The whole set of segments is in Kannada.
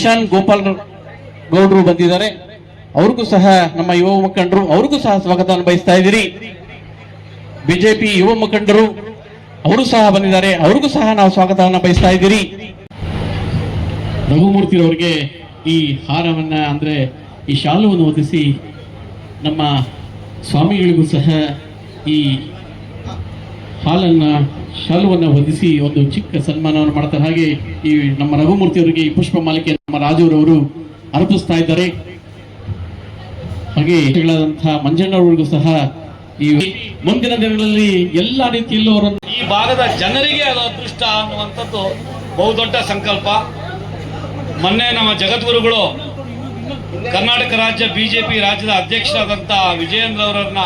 ಕಿಶನ್ ಗೋಪಾಲ್ ಗೌಡ್ರು ಬಂದಿದ್ದಾರೆ. ಅವ್ರಿಗೂ ಸಹ ನಮ್ಮ ಯುವ ಮುಖಂಡರು ಅವ್ರಿಗೂ ಸಹ ಸ್ವಾಗತವನ್ನು ಬಯಸ್ತಾ ಇದ್ದೀರಿ. ಬಿಜೆಪಿ ಯುವ ಮುಖಂಡರು ಅವರು ಸಹ ಬಂದಿದ್ದಾರೆ, ಅವ್ರಿಗೂ ಸಹ ನಾವು ಸ್ವಾಗತವನ್ನು ಬಯಸ್ತಾ ಇದ್ದೀರಿ. ರಘುಮೂರ್ತಿರವರಿಗೆ ಈ ಹಾರವನ್ನ ಅಂದ್ರೆ ಈ ಶಾಲುವನ್ನು ಹೊದಿಸಿ ನಮ್ಮ ಸ್ವಾಮಿಗಳಿಗೂ ಸಹ ಈ ಶಾಲುವನ್ನು ಹೊದಿಸಿ ಒಂದು ಚಿಕ್ಕ ಸನ್ಮಾನವನ್ನು ಮಾಡ್ತಾರೆ. ಹಾಗೆ ಈ ನಮ್ಮ ರಘುಮೂರ್ತಿಯವರಿಗೆ ಈ ಪುಷ್ಪ ಮಾಲಿಕೆ ನಮ್ಮ ರಾಜುರವರು ಅರ್ಪಿಸ್ತಾ ಇದ್ದಾರೆ. ಹಾಗೆ ಮಂಜಣ್ಣವರಿಗೂ ಸಹ ಈ ಮುಂದಿನ ದಿನಗಳಲ್ಲಿ ಎಲ್ಲ ರೀತಿಯಲ್ಲೂ ಅವರನ್ನು ಈ ಭಾಗದ ಜನರಿಗೆ ಅದು ಅದೃಷ್ಟ ಅನ್ನುವಂಥದ್ದು ಬಹುದೊಡ್ಡ ಸಂಕಲ್ಪ. ಮೊನ್ನೆ ನಮ್ಮ ಜಗದ್ಗುರುಗಳು ಕರ್ನಾಟಕ ರಾಜ್ಯ ಬಿಜೆಪಿ ರಾಜ್ಯದ ಅಧ್ಯಕ್ಷರಾದಂಥ ವಿಜಯೇಂದ್ರ ಅವರನ್ನ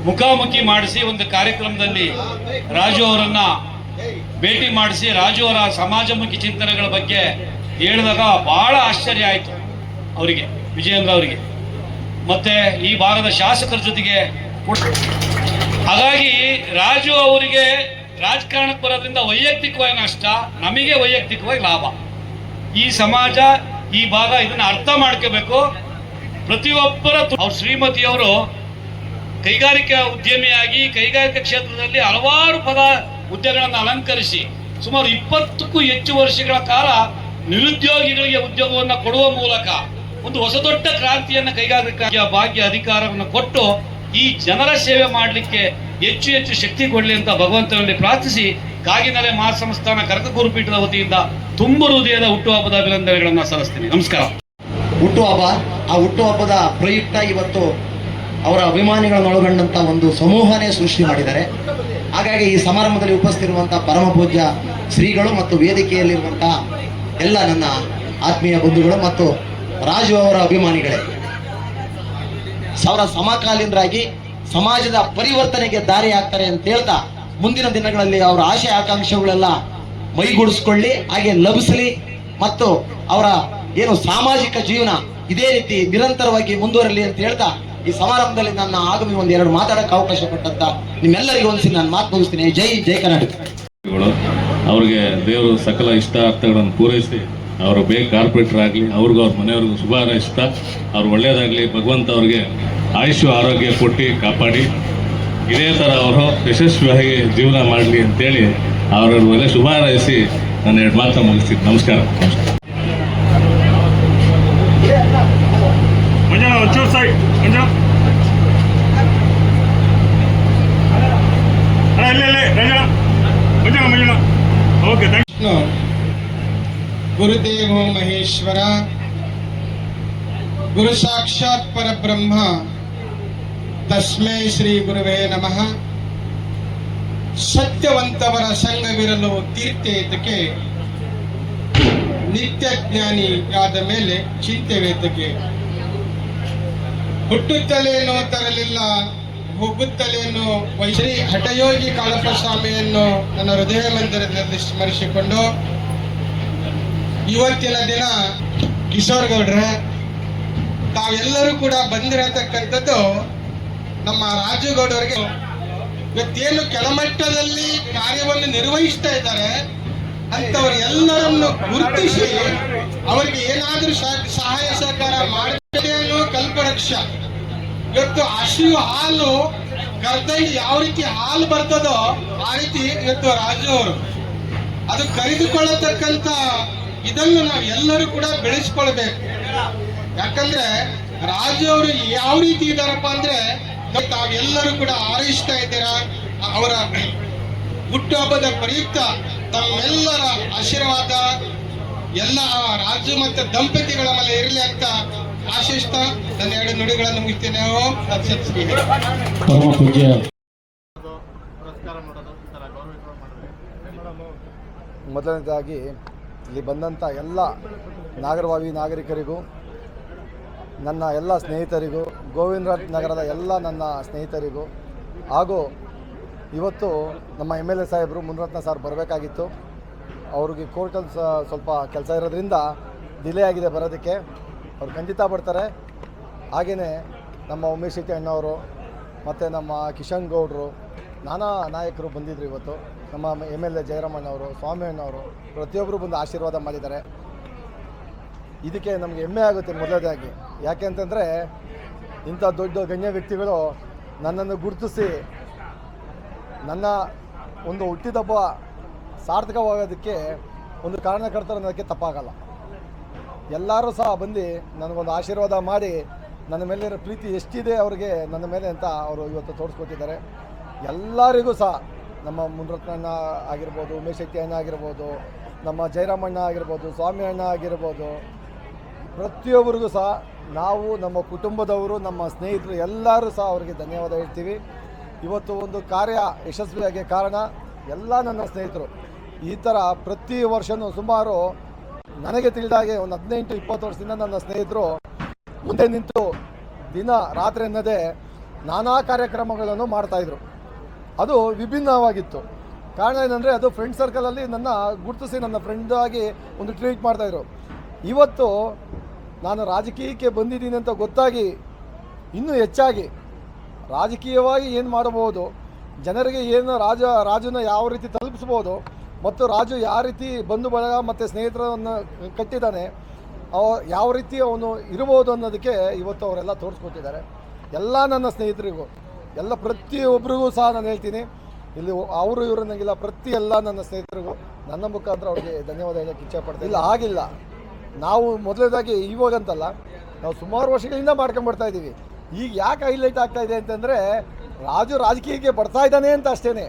ಮುಖಾಮುಖಿ ಮಾಡಿಸಿ ಒಂದು ಕಾರ್ಯಕ್ರಮದಲ್ಲಿ ರಾಜು ಅವರನ್ನ ಭೇಟಿ ಮಾಡಿಸಿ ರಾಜು ಅವರ ಸಮಾಜಮುಖಿ ಚಿಂತನೆಗಳ ಬಗ್ಗೆ ಹೇಳಿದಾಗ ಬಹಳ ಆಶ್ಚರ್ಯ ಆಯಿತು ಅವರಿಗೆ, ವಿಜಯೇಂದ್ರ ಅವರಿಗೆ, ಮತ್ತೆ ಈ ಭಾಗದ ಶಾಸಕರ ಜೊತೆಗೆ. ಹಾಗಾಗಿ ರಾಜು ಅವರಿಗೆ ರಾಜಕಾರಣಕ್ಕೆ ಬರೋದ್ರಿಂದ ವೈಯಕ್ತಿಕವಾಗಿ ನಷ್ಟ, ನಮಗೆ ವೈಯಕ್ತಿಕವಾಗಿ ಲಾಭ. ಈ ಸಮಾಜ ಈ ಭಾಗ ಇದನ್ನ ಅರ್ಥ ಮಾಡ್ಕೋಬೇಕು. ಪ್ರತಿಯೊಬ್ಬರ ಅವ್ರ ಶ್ರೀಮತಿಯವರು ಕೈಗಾರಿಕಾ ಉದ್ಯಮಿಯಾಗಿ ಕೈಗಾರಿಕಾ ಕ್ಷೇತ್ರದಲ್ಲಿ ಹಲವಾರು ಹುದ್ದೆಗಳನ್ನು ಅಲಂಕರಿಸಿ ಸುಮಾರು 20ಕ್ಕೂ ಹೆಚ್ಚು ವರ್ಷಗಳ ಕಾಲ ನಿರುದ್ಯೋಗಿಗಳಿಗೆ ಉದ್ಯೋಗವನ್ನು ಕೊಡುವ ಮೂಲಕ ಒಂದು ಹೊಸ ದೊಡ್ಡ ಕ್ರಾಂತಿಯನ್ನು ಕೈಗಾರಿಕಾ ಭಾಗ್ಯ ಅಧಿಕಾರವನ್ನು ಕೊಟ್ಟು ಈ ಜನರ ಸೇವೆ ಮಾಡಲಿಕ್ಕೆ ಹೆಚ್ಚು ಹೆಚ್ಚು ಶಕ್ತಿ ಕೊಡಲಿ ಅಂತ ಭಗವಂತನಲ್ಲಿ ಪ್ರಾರ್ಥಿಸಿ ಕಾಗಿನೆಲೆ ಮಹಾಸಂಸ್ಥಾನ ಕನಕಗುರು ಪೀಠದ ವತಿಯಿಂದ ತುಂಬ ಹೃದಯದ ಹುಟ್ಟುಹಬ್ಬದ ಅಭಿನಂದನೆಗಳನ್ನು ಸಲ್ಲಿಸ್ತೀನಿ. ನಮಸ್ಕಾರ. ಹುಟ್ಟುಹಬ್ಬ, ಆ ಹುಟ್ಟುಹಬ್ಬದ ಪ್ರಯುಕ್ತ ಇವತ್ತು ಅವರ ಅಭಿಮಾನಿಗಳನ್ನು ಒಳಗೊಂಡಂತ ಒಂದು ಸಮೂಹನೇ ಸೃಷ್ಟಿ ಮಾಡಿದ್ದಾರೆ. ಹಾಗಾಗಿ ಈ ಸಮಾರಂಭದಲ್ಲಿ ಉಪಸ್ಥಿತಿರುವಂತಹ ಪರಮ ಪೂಜ್ಯ ಶ್ರೀಗಳು ಮತ್ತು ವೇದಿಕೆಯಲ್ಲಿರುವಂತಹ ಎಲ್ಲ ನನ್ನ ಆತ್ಮೀಯ ಬಂಧುಗಳು ಮತ್ತು ರಾಜು ಅವರ ಅಭಿಮಾನಿಗಳೇ, ಅವರ ಸಮಕಾಲೀನರಾಗಿ ಸಮಾಜದ ಪರಿವರ್ತನೆಗೆ ದಾರಿ ಆಗ್ತಾರೆ ಅಂತ ಹೇಳ್ತಾ ಮುಂದಿನ ದಿನಗಳಲ್ಲಿ ಅವರ ಆಶೆ ಆಕಾಂಕ್ಷೆಗಳೆಲ್ಲ ಮೈಗೂಡಿಸ್ಕೊಳ್ಳಿ, ಹಾಗೆ ಲಭಿಸಲಿ ಮತ್ತು ಅವರ ಏನು ಸಾಮಾಜಿಕ ಜೀವನ ಇದೇ ರೀತಿ ನಿರಂತರವಾಗಿ ಮುಂದುವರಲಿ ಅಂತ ಹೇಳ್ತಾ ಈ ಸಮಾರಂಭದಲ್ಲಿ ನನ್ನ ಆಗಮಿ ಒಂದೆರಡು ಮಾತಾಡಕ್ಕೆ ಅವಕಾಶ ಕೊಟ್ಟಂತ ನಿಮ್ಮೆಲ್ಲರಿಗೂ ಒಂದ್ಸಿ ನಾನು ಮಾತು ಮುಗಿಸ್ತೀನಿ. ಜೈ ಜೈ ಕರ್ನಾಟಕ. ಅವ್ರಿಗೆ ದೇವರು ಸಕಲ ಇಷ್ಟಾರ್ಥಗಳನ್ನು ಪೂರೈಸಿ ಅವರು ಬೇಗ ಕಾರ್ಪೊರೇಟರ್ ಆಗಲಿ, ಅವ್ರಿಗೂ ಅವ್ರ ಮನೆಯವ್ರಿಗೂ ಶುಭ ಹಾರೈಸ್ತಾ ಅವ್ರು ಒಳ್ಳೆಯದಾಗಲಿ, ಭಗವಂತ ಅವ್ರಿಗೆ ಆಯುಷ್ಯ ಆರೋಗ್ಯ ಕೊಟ್ಟು ಕಾಪಾಡಿ ಇದೇ ಥರ ಅವರು ಯಶಸ್ವಿಯಾಗಿ ಜೀವನ ಮಾಡಲಿ ಅಂತೇಳಿ ಅವ್ರ ಮೇಲೆ ಶುಭ ಹಾರೈಸಿ ನಾನು 2 ಮಾತು ಮುಗಿಸ್ತೀನಿ. ನಮಸ್ಕಾರ. ಗುರುದೇವೋ ಮಹೇಶ್ವರ, ಗುರು ಸಾಕ್ಷಾತ್ ಪರಬ್ರಹ್ಮ, ತಸ್ಮೈ ಶ್ರೀ ಗುರುವೇ ನಮಃ. ಸತ್ಯವಂತವರ ಸಂಘವಿರಲು ತೀರ್ಥೇತಕ್ಕೆ, ನಿತ್ಯ ಜ್ಞಾನಿಯಾದ ಮೇಲೆ ಚಿಂತೆವೇತಕ್ಕೆ. ಹುಟ್ಟುತ್ತಲೇನೋ ತರಲಿಲ್ಲ, ಹೋಗುತ್ತಲೇನೋ ಶ್ರೀ ಹಠಯೋಗಿ ಕಾಳಪ್ಪ ಸ್ವಾಮಿಯನ್ನು ನನ್ನ ಹೃದಯ ಮಂದಿರದಲ್ಲಿ ಸ್ಮರಿಸಿಕೊಂಡು ಇವತ್ತಿನ ದಿನ ಕಿಶೋರ್ ಗೌಡ್ರೆ ತಾವೆಲ್ಲರೂ ಕೂಡ ಬಂದಿರತಕ್ಕಂಥದ್ದು ನಮ್ಮ ರಾಜುಗೌಡರಿಗೆ ಇವತ್ತೇನು ಕೆಳಮಟ್ಟದಲ್ಲಿ ಕಾರ್ಯವನ್ನು ನಿರ್ವಹಿಸ್ತಾ ಇದ್ದಾರೆ ಅಂತವರೆಲ್ಲರನ್ನು ಗುರುತಿಸಿ ಅವರಿಗೆ ಏನಾದರೂ ಸಹಾಯ ಸಹಕಾರ ಮಾಡುತ್ತದೆ ಅನ್ನೋ ಕಲ್ಪವೃಕ್ಷ. ಇವತ್ತು ಹಸಿವು ಹಾಲು ಕರ್ದಲ್ಲಿ ಯಾವ ರೀತಿ ಹಾಲು ಬರ್ತದೋ ಆ ರೀತಿ ಇವತ್ತು ರಾಜು ಅವರು ಅದು ಕರೆದುಕೊಳ್ಳತಕ್ಕಂಥ ಇದನ್ನು ನಾವು ಎಲ್ಲರೂ ಕೂಡ ಬೆಳೆಸ್ಕೊಳ್ಬೇಕು. ಯಾಕಂದ್ರೆ ರಾಜು ಅವರು ಯಾವ ರೀತಿ ಇದ್ದಾರಪ್ಪ ಅಂದ್ರೆ ತಾವೆಲ್ಲರೂ ಕೂಡ ಹಾರೈಸ್ತಾ ಇದ್ದೀರಾ. ಅವರ ಹುಟ್ಟುಹಬ್ಬದ ಪ್ರಯುಕ್ತ ತಮ್ಮೆಲ್ಲರ ಆಶೀರ್ವಾದ ಎಲ್ಲ ರಾಜು ಮತ್ತು ದಂಪತಿಗಳ ಮೇಲೆ ಇರಲಿ ಅಂತ ಆಶಿಸ್ತಾ ನನ್ನ 2 ನುಡಿಗಳನ್ನು ಮುಗಿಸ್ತೇನೆ. ಮೊದಲನೇದಾಗಿ ಇಲ್ಲಿ ಬಂದಂಥ ಎಲ್ಲ ನಾಗರಭಾವಿ ನಾಗರಿಕರಿಗೂ, ನನ್ನ ಎಲ್ಲ ಸ್ನೇಹಿತರಿಗೂ, ಗೋವಿಂದ ನಗರದ ಎಲ್ಲ ನನ್ನ ಸ್ನೇಹಿತರಿಗೂ, ಹಾಗೂ ಇವತ್ತು ನಮ್ಮ MLA ಸಾಹೇಬರು ಮುನಿರತ್ನ ಸರ್ ಬರಬೇಕಾಗಿತ್ತು. ಅವ್ರಿಗೆ ಕೋರ್ಟಲ್ಲಿ ಸ್ವಲ್ಪ ಕೆಲಸ ಇರೋದ್ರಿಂದ ಡಿಲೇ ಆಗಿದೆ ಬರೋದಕ್ಕೆ. ಅವ್ರು ಖಂಡಿತ ಬರ್ತಾರೆ. ಹಾಗೆಯೇ ನಮ್ಮ ಉಮೇಶ್ ಶೆಟ್ಟಿ ಅಣ್ಣವರು ಮತ್ತು ನಮ್ಮ ಕಿಶನ್ ಗೌಡರು, ನಾನಾ ನಾಯಕರು ಬಂದಿದ್ದರು ಇವತ್ತು. ನಮ್ಮ MLA ಜಯರಾಮಣ್ಣವರು, ಸ್ವಾಮಿ ಅಣ್ಣವರು ಪ್ರತಿಯೊಬ್ಬರು ಬಂದು ಆಶೀರ್ವಾದ ಮಾಡಿದ್ದಾರೆ. ಇದಕ್ಕೆ ನಮಗೆ ಹೆಮ್ಮೆ ಆಗುತ್ತೆ ಮೊದಲನೇದಾಗಿ. ಯಾಕೆ ಅಂತಂದರೆ ಇಂಥ ದೊಡ್ಡ ಗಣ್ಯ ವ್ಯಕ್ತಿಗಳು ನನ್ನನ್ನು ಗುರುತಿಸಿ ನನ್ನ ಒಂದು ಹುಟ್ಟಿದಬ್ಬ ಸಾರ್ಥಕವಾಗೋದಕ್ಕೆ ಒಂದು ಕಾರಣಕರ್ತರು ಅನ್ನೋದಕ್ಕೆ ತಪ್ಪಾಗಲ್ಲ. ಎಲ್ಲರೂ ಸಹ ಬಂದು ನನಗೊಂದು ಆಶೀರ್ವಾದ ಮಾಡಿ ನನ್ನ ಮೇಲಿರೋ ಪ್ರೀತಿ ಎಷ್ಟಿದೆ ಅವರಿಗೆ ನನ್ನ ಮೇಲೆ ಅಂತ ಅವರು ಇವತ್ತು ತೋರಿಸ್ಕೊಟ್ಟಿದ್ದಾರೆ. ಎಲ್ಲರಿಗೂ ಸಹ ನಮ್ಮ ಮುನ್ರತ್ನಣ್ಣ ಆಗಿರ್ಬೋದು, ಉಮೇಶ್ ಶೆಟ್ಟಿ ಅಣ್ಣ ಆಗಿರ್ಬೋದು, ನಮ್ಮ ಜಯರಾಮಣ್ಣ ಆಗಿರ್ಬೋದು, ಸ್ವಾಮಿ ಅಣ್ಣ ಆಗಿರ್ಬೋದು, ಪ್ರತಿಯೊಬ್ಬರಿಗೂ ಸಹ ನಾವು ನಮ್ಮ ಕುಟುಂಬದವರು, ನಮ್ಮ ಸ್ನೇಹಿತರು ಎಲ್ಲರೂ ಸಹ ಅವರಿಗೆ ಧನ್ಯವಾದ ಹೇಳ್ತೀವಿ. ಇವತ್ತು ಒಂದು ಕಾರ್ಯ ಯಶಸ್ವಿಯಾಗಿ ಕಾರಣ ಎಲ್ಲ ನನ್ನ ಸ್ನೇಹಿತರು. ಈ ಥರ ಪ್ರತಿ ವರ್ಷವೂ ಸುಮಾರು ನನಗೆ ತಿಳಿದಾಗೆ ಒಂದು 18-20 ವರ್ಷದಿಂದ ನನ್ನ ಸ್ನೇಹಿತರು ಮುಂದೆ ನಿಂತು ದಿನ ರಾತ್ರಿ ಅನ್ನದೇ ನಾನಾ ಕಾರ್ಯಕ್ರಮಗಳನ್ನು ಮಾಡ್ತಾಯಿದ್ರು. ಅದು ವಿಭಿನ್ನವಾಗಿತ್ತು. ಕಾರಣ ಏನಂದರೆ ಅದು ಫ್ರೆಂಡ್ ಸರ್ಕಲಲ್ಲಿ ನನ್ನ ಗುರುತಿಸಿ ನನ್ನ ಫ್ರೆಂಡಾಗಿ ಒಂದು ಟ್ರೀಟ್ ಮಾಡ್ತಾಯಿದ್ರು. ಇವತ್ತು ನಾನು ರಾಜಕೀಯಕ್ಕೆ ಬಂದಿದ್ದೀನಿ ಅಂತ ಗೊತ್ತಾಗಿ ಇನ್ನೂ ಹೆಚ್ಚಾಗಿ ರಾಜಕೀಯವಾಗಿ ಏನು ಮಾಡಬಹುದು, ಜನರಿಗೆ ಏನು ರಾಜನ ಯಾವ ರೀತಿ ತಲುಪಿಸ್ಬೋದು ಮತ್ತು ರಾಜು ಯಾವ ರೀತಿ ಬಂಧು ಬಳಗ ಮತ್ತು ಸ್ನೇಹಿತರನ್ನು ಕಟ್ಟಿದ್ದಾನೆ, ಯಾವ ರೀತಿ ಅವನು ಇರ್ಬೋದು ಅನ್ನೋದಕ್ಕೆ ಇವತ್ತು ಅವರೆಲ್ಲ ತೋರಿಸ್ಕೊಟ್ಟಿದ್ದಾರೆ. ಎಲ್ಲ ನನ್ನ ಸ್ನೇಹಿತರಿಗೂ ಎಲ್ಲ ಪ್ರತಿಯೊಬ್ಬರಿಗೂ ಸಹ ನಾನು ಹೇಳ್ತೀನಿ, ಇಲ್ಲಿ ಅವರು ಇವರು ನನಗಿಲ್ಲ, ಎಲ್ಲ ನನ್ನ ಸ್ನೇಹಿತರಿಗೂ ನನ್ನ ಮುಖಾಂತರ ಅವ್ರಿಗೆ ಧನ್ಯವಾದ ಹೇಳೋಕ್ಕೆ ಇಚ್ಛೆಪಡ್ತೀನಿ. ಇಲ್ಲ ಆಗಿಲ್ಲ, ನಾವು ಮೊದಲನೇದಾಗಿ ಇವಾಗಂತಲ್ಲ, ನಾವು ಸುಮಾರು ವರ್ಷಗಳಿಂದ ಮಾಡ್ಕೊಂಡ್ಬರ್ತಾ ಇದ್ದೀವಿ. ಈಗ ಯಾಕೆ ಹೈಲೈಟ್ ಆಗ್ತಾ ಇದೆ ಅಂತಂದರೆ ರಾಜು ರಾಜಕೀಯಕ್ಕೆ ಬರ್ತಾ ಇದ್ದಾನೆ ಅಂತ ಅಷ್ಟೇ.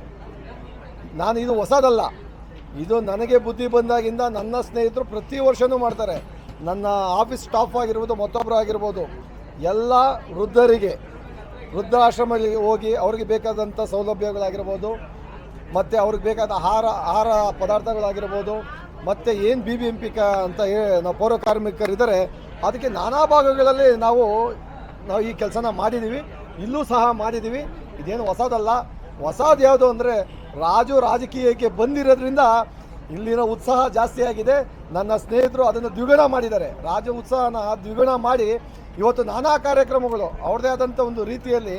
ನಾನು ಇದು ಹೊಸದಲ್ಲ, ಇದು ನನಗೆ ಬುದ್ಧಿ ಬಂದಾಗಿಂದ ನನ್ನ ಸ್ನೇಹಿತರು ಪ್ರತಿ ವರ್ಷವೂ ಮಾಡ್ತಾರೆ. ನನ್ನ ಆಫೀಸ್ ಸ್ಟಾಫ್ ಆಗಿರ್ಬೋದು, ಮತ್ತೊಬ್ಬರು ಆಗಿರ್ಬೋದು, ಎಲ್ಲ ವೃದ್ಧರಿಗೆ ವೃದ್ಧಾಶ್ರಮಗಳಿಗೆ ಹೋಗಿ ಅವ್ರಿಗೆ ಬೇಕಾದಂಥ ಸೌಲಭ್ಯಗಳಾಗಿರ್ಬೋದು, ಮತ್ತು ಅವ್ರಿಗೆ ಬೇಕಾದ ಆಹಾರ ಪದಾರ್ಥಗಳಾಗಿರ್ಬೋದು, ಮತ್ತು ಏನು BBMP ಅಂತ ನಾವು ಪೌರ ಕಾರ್ಮಿಕರಿದ್ದಾರೆ ಅದಕ್ಕೆ ನಾನಾ ಭಾಗಗಳಲ್ಲಿ ನಾವು ಈ ಕೆಲಸನ ಮಾಡಿದ್ದೀವಿ, ಇಲ್ಲೂ ಸಹ ಮಾಡಿದ್ದೀವಿ. ಇದೇನು ಹೊಸದಲ್ಲ. ಹೊಸದು ಯಾವುದು ಅಂದರೆ ರಾಜು ರಾಜಕೀಯಕ್ಕೆ ಬಂದಿರೋದ್ರಿಂದ ಇಲ್ಲಿನ ಉತ್ಸಾಹ ಜಾಸ್ತಿ ಆಗಿದೆ. ನನ್ನ ಸ್ನೇಹಿತರು ಅದನ್ನು ದ್ವಿಗುಣ ಮಾಡಿದ್ದಾರೆ. ರಾಜು ಉತ್ಸಾಹನ ದ್ವಿಗುಣ ಮಾಡಿ ಇವತ್ತು ನಾನಾ ಕಾರ್ಯಕ್ರಮಗಳು ಅವ್ರದ್ದೇ ಆದಂಥ ಒಂದು ರೀತಿಯಲ್ಲಿ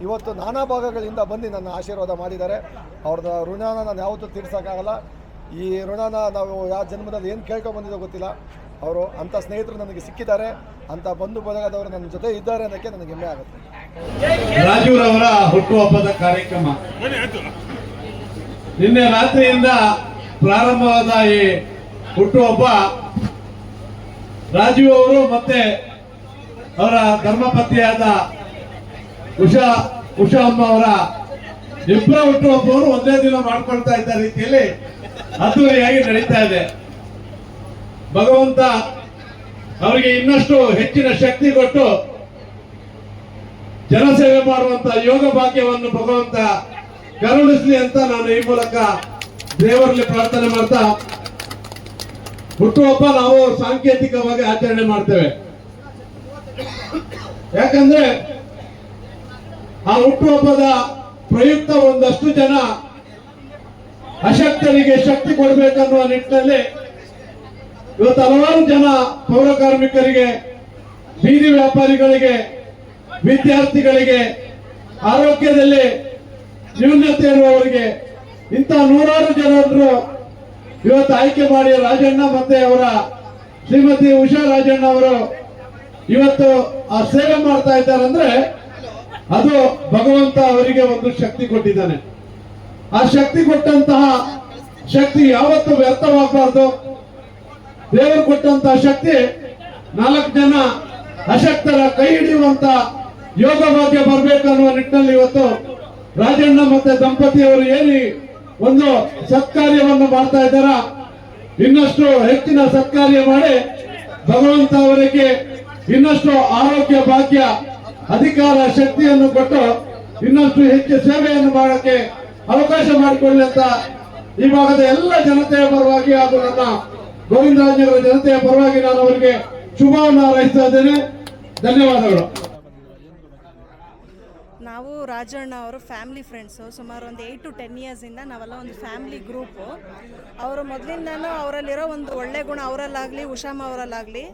ಇವತ್ತು ನಾನಾ ಭಾಗಗಳಿಂದ ಬಂದು ನನ್ನ ಆಶೀರ್ವಾದ ಮಾಡಿದ್ದಾರೆ. ಅವ್ರದ್ದು ಋಣನ ನಾನು ಯಾವತ್ತೂ ತೀರ್ಸೋಕ್ಕಾಗಲ್ಲ. ಈ ಋಣನ ನಾವು ಯಾವ ಜನ್ಮದಲ್ಲಿ ಏನು ಕೇಳ್ಕೊಂಬಂದಿದ್ದೋ ಗೊತ್ತಿಲ್ಲ. ಅವರು ಅಂಥ ಸ್ನೇಹಿತರು ನನಗೆ ಸಿಕ್ಕಿದ್ದಾರೆ, ಅಂಥ ಬಂಧು ಬಳಗದವರು ನನ್ನ ಜೊತೆ ಇದ್ದಾರೆ ಅನ್ನೋಕ್ಕೆ ನನಗೆ ಹೆಮ್ಮೆ ಆಗುತ್ತೆ. ರಾಜುರವರ ಹುಟ್ಟುಹಬ್ಬದ ಕಾರ್ಯಕ್ರಮ ನಿನ್ನೆ ರಾತ್ರಿಯಿಂದ ಪ್ರಾರಂಭವಾದ ಈ ಹುಟ್ಟುಹಬ್ಬ ರಾಜು ಅವರು ಮತ್ತೆ ಅವರ ಧರ್ಮಪತ್ನಿಯಾದ ಉಷಾ ಅಮ್ಮ ಅವರ ಇಬ್ಬರ ಹುಟ್ಟುಹಬ್ಬವನ್ನು ಒಂದೇ ದಿನ ಮಾಡ್ಕೊಳ್ತಾ ಇದ್ದ ರೀತಿಯಲ್ಲಿ ಅದ್ದೂರಿಯಾಗಿ ನಡೀತಾ ಇದೆ. ಭಗವಂತ ಅವರಿಗೆ ಇನ್ನಷ್ಟು ಹೆಚ್ಚಿನ ಶಕ್ತಿ ಕೊಟ್ಟು ಜನಸೇವೆ ಮಾಡುವಂತ ಯೋಗ ಭಾಗ್ಯವನ್ನು ಭಗವಂತ ಕರುಣಿಸಲಿ ಅಂತ ನಾನು ಈ ಮೂಲಕ ದೇವರಲ್ಲಿ ಪ್ರಾರ್ಥನೆ ಮಾಡ್ತಾ, ಹುಟ್ಟುಹಬ್ಬ ನಾವು ಸಾಂಕೇತಿಕವಾಗಿ ಆಚರಣೆ ಮಾಡ್ತೇವೆ. ಯಾಕಂದ್ರೆ ಆ ಹುಟ್ಟುಹಬ್ಬದ ಪ್ರಯುಕ್ತ ಒಂದಷ್ಟು ಜನ ಅಶಕ್ತರಿಗೆ ಶಕ್ತಿ ಕೊಡಬೇಕನ್ನುವ ನಿಟ್ಟಿನಲ್ಲಿ ಇವತ್ತು ಹಲವಾರು ಜನ ಪೌರ ಕಾರ್ಮಿಕರಿಗೆ, ಬೀದಿ ವ್ಯಾಪಾರಿಗಳಿಗೆ, ವಿದ್ಯಾರ್ಥಿಗಳಿಗೆ, ಆರೋಗ್ಯದಲ್ಲಿ ನ್ಯೂನತೆ ಇರುವವರಿಗೆ ಇಂಥ ನೂರಾರು ಜನರು ಇವತ್ತು ಆಯ್ಕೆ ಮಾಡಿ ರಾಜಣ್ಣ ಮತ್ತೆ ಅವರ ಶ್ರೀಮತಿ ಉಷಾ ರಾಜಣ್ಣ ಅವರು ಇವತ್ತು ಆ ಸೇವೆ ಮಾಡ್ತಾ ಇದ್ದಾರೆ ಅಂದ್ರೆ ಅದು ಭಗವಂತ ಅವರಿಗೆ ಒಂದು ಶಕ್ತಿ ಕೊಟ್ಟಿದ್ದಾನೆ. ಆ ಶಕ್ತಿ ಕೊಟ್ಟಂತಹ ಶಕ್ತಿ ಯಾವತ್ತೂ ವ್ಯರ್ಥವಾಗಬಾರ್ದು. ದೇವರು ಕೊಟ್ಟಂತಹ ಶಕ್ತಿ 4 ಜನ ಅಶಕ್ತರ ಕೈ ಹಿಡಿಯುವಂತ ಯೋಗ ಭಾಗ್ಯ ಬರಬೇಕನ್ನುವ ನಿಟ್ಟಿನಲ್ಲಿ ಇವತ್ತು ರಾಜಣ್ಣ ಮತ್ತೆ ದಂಪತಿಯವರು ಏನಿ ಒಂದು ಸತ್ಕಾರ್ಯವನ್ನು ಮಾಡ್ತಾ ಇದ್ದಾರ, ಇನ್ನಷ್ಟು ಹೆಚ್ಚಿನ ಸತ್ಕಾರ್ಯ ಮಾಡಿ ಭಗವಂತ ಅವರಿಗೆ ಇನ್ನಷ್ಟು ಆರೋಗ್ಯ ಭಾಗ್ಯ, ಅಧಿಕಾರ, ಶಕ್ತಿಯನ್ನು ಕೊಟ್ಟು ಇನ್ನಷ್ಟು ಹೆಚ್ಚು ಸೇವೆಯನ್ನು ಮಾಡಕ್ಕೆ ಅವಕಾಶ ಮಾಡಿಕೊಳ್ಳಿ ಅಂತ ಈ ಭಾಗದ ಎಲ್ಲ ಜನತೆಯ ಪರವಾಗಿ ಹಾಗೂ ನನ್ನ ಗೋವಿಂದರಾಜನಗರ ಜನತೆಯ ಪರವಾಗಿ ನಾನು ಅವರಿಗೆ ಶುಭವನ್ನು ಹಾರೈಸ್ತಾ ಇದ್ದೇನೆ. ಧನ್ಯವಾದಗಳು. ನಾವು ರಾಜಣ್ಣ ಅವರು ಫ್ಯಾಮಿಲಿ ಫ್ರೆಂಡ್ಸು. ಸುಮಾರು ಒಂದು 8 to 10 ಇಯರ್ಸಿಂದ ನಾವೆಲ್ಲ ಒಂದು ಫ್ಯಾಮಿಲಿ ಗ್ರೂಪು. ಅವರು ಮೊದಲಿಂದನೂ ಅವರಲ್ಲಿರೋ ಒಂದು ಒಳ್ಳೆ ಗುಣ ಅವರಲ್ಲಾಗಲಿ, ಉಷಾಮ್ಮ ಅವರಲ್ಲಾಗಲಿ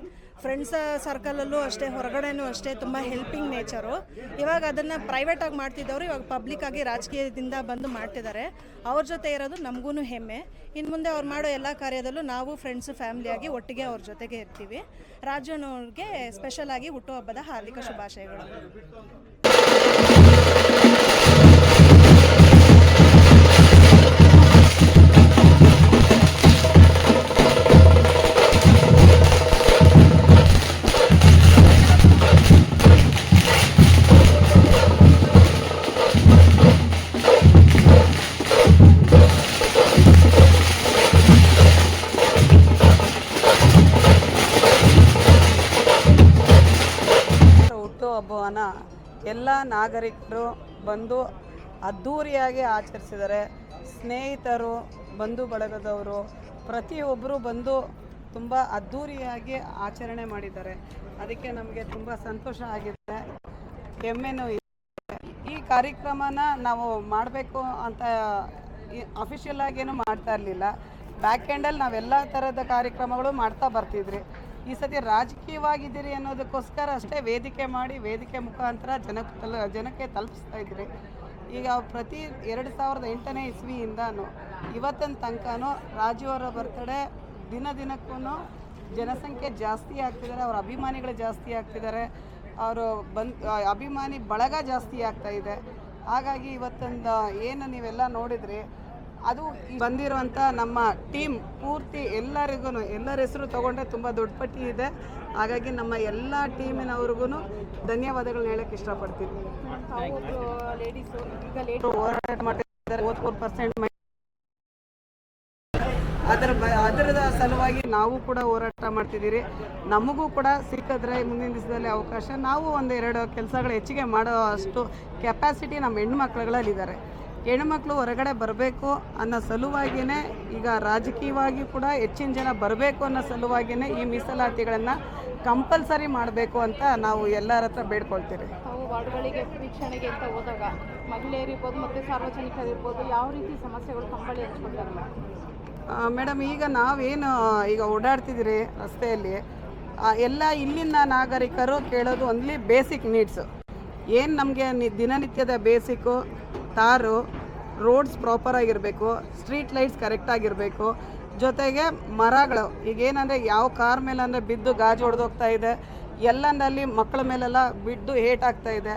ಫ್ರೆಂಡ್ಸ್ ಸರ್ಕಲಲ್ಲೂ ಅಷ್ಟೇ, ಹೊರಗಡೆನೂ ಅಷ್ಟೇ ತುಂಬ ಹೆಲ್ಪಿಂಗ್ ನೇಚರು. ಇವಾಗ ಅದನ್ನು ಪ್ರೈವೇಟಾಗಿ ಮಾಡ್ತಿದ್ದವರು ಇವಾಗ ಪಬ್ಲಿಕ್ಕಾಗಿ ರಾಜಕೀಯದಿಂದ ಬಂದು ಮಾಡ್ತಿದ್ದಾರೆ. ಅವ್ರ ಜೊತೆ ಇರೋದು ನಮಗೂ ಹೆಮ್ಮೆ. ಇನ್ನು ಮುಂದೆ ಅವ್ರು ಮಾಡೋ ಎಲ್ಲ ಕಾರ್ಯದಲ್ಲೂ ನಾವು ಫ್ರೆಂಡ್ಸು ಫ್ಯಾಮಿಲಿಯಾಗಿ ಒಟ್ಟಿಗೆ ಅವ್ರ ಜೊತೆಗೆ ಇರ್ತೀವಿ. ರಾಜಣ್ಣವ್ರಿಗೆ ಸ್ಪೆಷಲಾಗಿ ಹುಟ್ಟುಹಬ್ಬದ ಹಾರ್ದಿಕ ಶುಭಾಶಯಗಳು. ಹುಟ್ಟುಹಬ್ಬವನ್ನು ಎಲ್ಲ ನಾಗರಿಕರು ಬಂದು ಅದ್ಧೂರಿಯಾಗಿ ಆಚರಿಸಿದ್ದಾರೆ. ಸ್ನೇಹಿತರು, ಬಂಧು ಬಳಗದವರು ಪ್ರತಿಯೊಬ್ಬರು ಬಂದು ತುಂಬ ಅದ್ಧೂರಿಯಾಗಿ ಆಚರಣೆ ಮಾಡಿದ್ದಾರೆ. ಅದಕ್ಕೆ ನಮಗೆ ತುಂಬ ಸಂತೋಷ ಆಗಿದೆ, ಹೆಮ್ಮೆನೂ ಇದೆ. ಈ ಕಾರ್ಯಕ್ರಮನ ನಾವು ಮಾಡಬೇಕು ಅಂತ ಅಫಿಷಿಯಲ್ ಆಗೇನು ಮಾಡ್ತಾ ಇರಲಿಲ್ಲ. ಬ್ಯಾಕ್ ಎಂಡಲ್ಲಿ ನಾವೆಲ್ಲ ಥರದ ಕಾರ್ಯಕ್ರಮಗಳು ಮಾಡ್ತಾ ಬರ್ತಿದ್ರಿ. ಈ ಸತಿ ರಾಜಕೀಯವಾಗಿದ್ದೀರಿ ಅನ್ನೋದಕ್ಕೋಸ್ಕರ ಅಷ್ಟೇ ವೇದಿಕೆ ಮಾಡಿ ವೇದಿಕೆ ಮುಖಾಂತರ ಜನಕ್ಕೆ ತಲುಪಿಸ್ತಾ ಇದ್ರಿ. ಈಗ ಪ್ರತಿ 2008ನೇ ಇಸ್ವಿಯಿಂದನೂ ಇವತ್ತಿನ ತನಕನೂ ರಾಜುವರ ಬರ್ತಡೇ ದಿನಕ್ಕೂ ಜನಸಂಖ್ಯೆ ಜಾಸ್ತಿ ಆಗ್ತಿದ್ದಾರೆ, ಅವ್ರ ಅಭಿಮಾನಿಗಳು ಜಾಸ್ತಿ ಆಗ್ತಿದ್ದಾರೆ, ಅವರು ಅಭಿಮಾನಿ ಬಳಗ ಜಾಸ್ತಿ ಆಗ್ತಾ ಇದೆ. ಹಾಗಾಗಿ ಇವತ್ತೊಂದು ಏನು ನೀವೆಲ್ಲ ನೋಡಿದ್ರಿ, ಅದು ಬಂದಿರುವಂಥ ನಮ್ಮ ಟೀಮ್ ಪೂರ್ತಿ ಎಲ್ಲರಿಗೂ, ಎಲ್ಲರ ಹೆಸರು ತೊಗೊಂಡ್ರೆ ತುಂಬ ದೊಡ್ಡ ಪಟ್ಟಿ ಇದೆ. ಹಾಗಾಗಿ ನಮ್ಮ ಎಲ್ಲ ಟೀಮಿನವ್ರಿಗೂ ಧನ್ಯವಾದಗಳನ್ನ ಹೇಳಕ್ಕೆ ಇಷ್ಟಪಡ್ತೀನಿ. ಹೋರಾಟ ಮಾಡ್ತಿದ್ದಾರೆ 54%. ಅದರದ ಸಲುವಾಗಿ ನಾವು ಕೂಡ ಹೋರಾಟ ಮಾಡ್ತಿದ್ದೀರಿ. ನಮಗೂ ಕೂಡ ಸಿಕ್ಕಿದ್ರೆ ಮುಂದಿನ ದಿವಸದಲ್ಲಿ ಅವಕಾಶ ನಾವು 1-2 ಕೆಲಸಗಳು ಹೆಚ್ಚಿಗೆ ಮಾಡೋ ಅಷ್ಟು ಕೆಪಾಸಿಟಿ ನಮ್ಮ ಹೆಣ್ಮಕ್ಳುಗಳಲ್ಲಿದ್ದಾರೆ. ಹೆಣ್ಮಕ್ಳು ಹೊರಗಡೆ ಬರಬೇಕು ಅನ್ನೋ ಸಲುವಾಗಿಯೇ, ಈಗ ರಾಜಕೀಯವಾಗಿ ಕೂಡ ಹೆಚ್ಚಿನ ಜನ ಬರಬೇಕು ಅನ್ನೋ ಸಲುವಾಗಿಯೇ ಈ ಮೀಸಲಾತಿಗಳನ್ನು ಕಂಪಲ್ಸರಿ ಮಾಡಬೇಕು ಅಂತ ನಾವು ಎಲ್ಲರ ಹತ್ರ ಬೇಡ್ಕೊಳ್ತೀವಿ. ತಾವು ವಾರ್ಡ್ಗಳಿಗೆ ವೀಕ್ಷಣೆಗೆ ಅಂತ ಹೋದಾಗ ಮಹಿಳೆಯರಿರ್ಬೋದು ಮತ್ತು ಸಾರ್ವಜನಿಕರಿರ್ಬೋದು ಯಾವ ರೀತಿ ಸಮಸ್ಯೆಗಳು ಕಂಬಳಿ ಹಂಚ್ಕೊಳ್ತಾರೆ ಮೇಡಮ್? ಈಗ ನಾವೇನು ಈಗ ಓಡಾಡ್ತಿದ್ದೀರಿ ರಸ್ತೆಯಲ್ಲಿ, ಎಲ್ಲ ಇಲ್ಲಿನ ನಾಗರಿಕರು ಕೇಳೋದು ಓನ್ಲಿ ಬೇಸಿಕ್ ನೀಡ್ಸು. ಏನು ನಮಗೆ ದಿನನಿತ್ಯದ ಬೇಸಿಕ್ಕು, ತಾರು, ರೋಡ್ಸ್ ಪ್ರಾಪರಾಗಿರಬೇಕು, ಸ್ಟ್ರೀಟ್ ಲೈಟ್ಸ್ ಕರೆಕ್ಟಾಗಿರಬೇಕು, ಜೊತೆಗೆ ಮರಗಳು ಈಗೇನಂದರೆ ಯಾವ ಕಾರ್ ಮೇಲೆ ಅಂದರೆ ಬಿದ್ದು ಗಾಜು ಹೊಡೆದೋಗ್ತಾ ಇದೆ, ಎಲ್ಲಂದಲ್ಲಿ ಮಕ್ಕಳ ಮೇಲೆಲ್ಲ ಬಿದ್ದು ಏಟಾಗ್ತಾ ಇದೆ.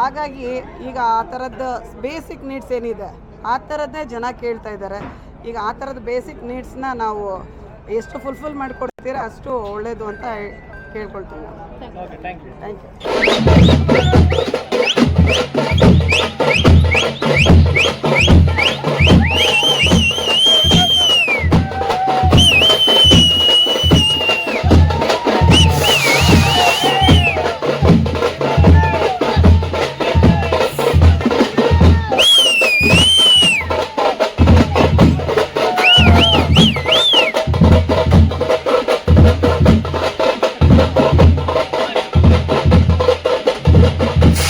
ಹಾಗಾಗಿ ಈಗ ಆ ಥರದ್ದು ಬೇಸಿಕ್ ನೀಡ್ಸ್ ಏನಿದೆ ಆ ಥರದ್ದೇ ಜನ ಕೇಳ್ತಾ ಇದ್ದಾರೆ. ಈಗ ಆ ಥರದ ಬೇಸಿಕ್ ನೀಡ್ಸ್ನ ನಾವು ಎಷ್ಟು ಫುಲ್ಫಿಲ್ ಮಾಡಿಕೊಡ್ತೀರ ಅಷ್ಟು ಒಳ್ಳೆಯದು ಅಂತ ಕೇಳ್ಕೊಳ್ತೀನಿ. Thank you.